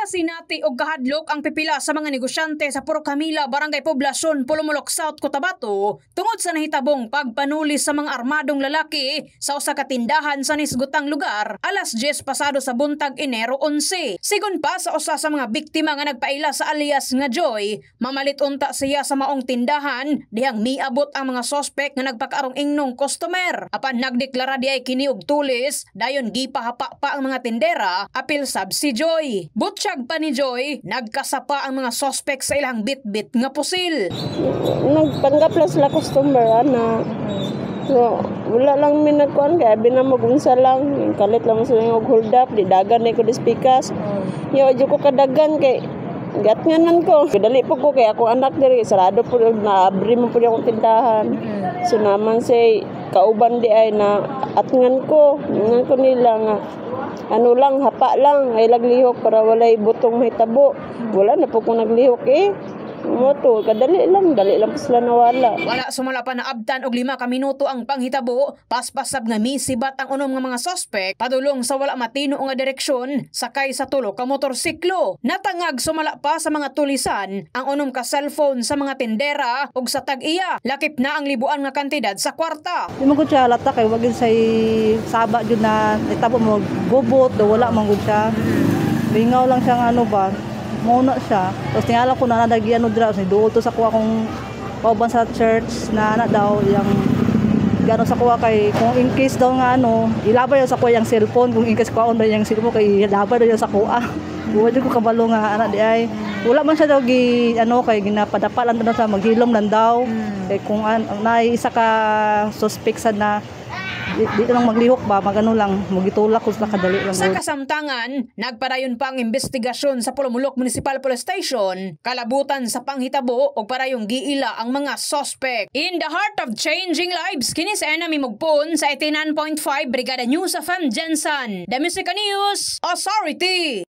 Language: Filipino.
Nasinati og kahadlok ang pipila sa mga negosyante sa Puro Camila, Barangay Poblasyon, Pulumulok South, Cotabato tungod sa nahitabong pagpanuli sa mga armadong lalaki sa usa ka tindahan sa nisgutang lugar alas 10 pasado sa buntag Enero 11. Sigon pa sa usa sa mga biktima nga nagpaila sa alias nga Joy, mamalit unta siya sa maong tindahan dihang miabot ang mga sospek nga nagpakaarong ingnong customer. Apan nagdeklara di ay kini og tulis, dayon gipahapa pa ang mga tindera, apil sab si Joy. Butsyag pa ni Joy, nagkasapa ang mga sospek sa ilang bit-bit nga pusil. Nagpanggap lang sila customer, ana. So, wala lang minagkuhan kaya binamagunsa lang. Kalit lang sila yung hold up, di dagan na ko dispikas. Yo, di ko kadagan kay gat nganan ko. Dali po ko kaya ako anak diri, sarado po naabri mo po akong tindahan. So naman say kauban di ay na atngan ko nila nga ano lang, hapa lang, ay laglihok para walay butong mahitabo. Wala na po kung naglihok Moto, dali lang po sila nawala. Wala sumala pa na abtan og 5 ka minuto ang panghitabo, paspasab nga misibat ang unom nga mga sospek, padulong sa wala matino nga direksyon, sakay sa tulo ka motorsiklo. Natangag sumala pa sa mga tulisan, ang unom ka cellphone sa mga tindera, ug sa tag-iya, lakip na ang libuan nga kantidad sa kwarta. Di mo ko siya lata kay wagin say saba jud na itabo mo gubot, do wala man gud siya. Lingaw lang siya nga ano ba. Muna siya. Tapos tingala ko na nadagi ano dra, doon to sa kuha kong pauban sa church na daw yung gano'n sa kuha kay kung in case daw nga ano, ilabay daw sa kuha yung cellphone, kung in case kuha on yung cellphone kay ilabay daw sa kuha. Huwag ko kabalo nga anak di ay. Wala man siya daw kay ginapadapalan daw sa maghilom lang daw. Kay kung isa ka suspect sa na dito lang maglihok ba, magano lang, magitulak ko sa kadali lang. Sa kasamtangan, nagpadayon pa ang investigasyon sa Pulumulok Municipal Police Station, kalabutan sa panghitabo o parayong giila ang mga suspect. In the heart of changing lives, kini sa Enemy Mugpon sa 89.5 Brigada News FM Jensen. The Music News Authority.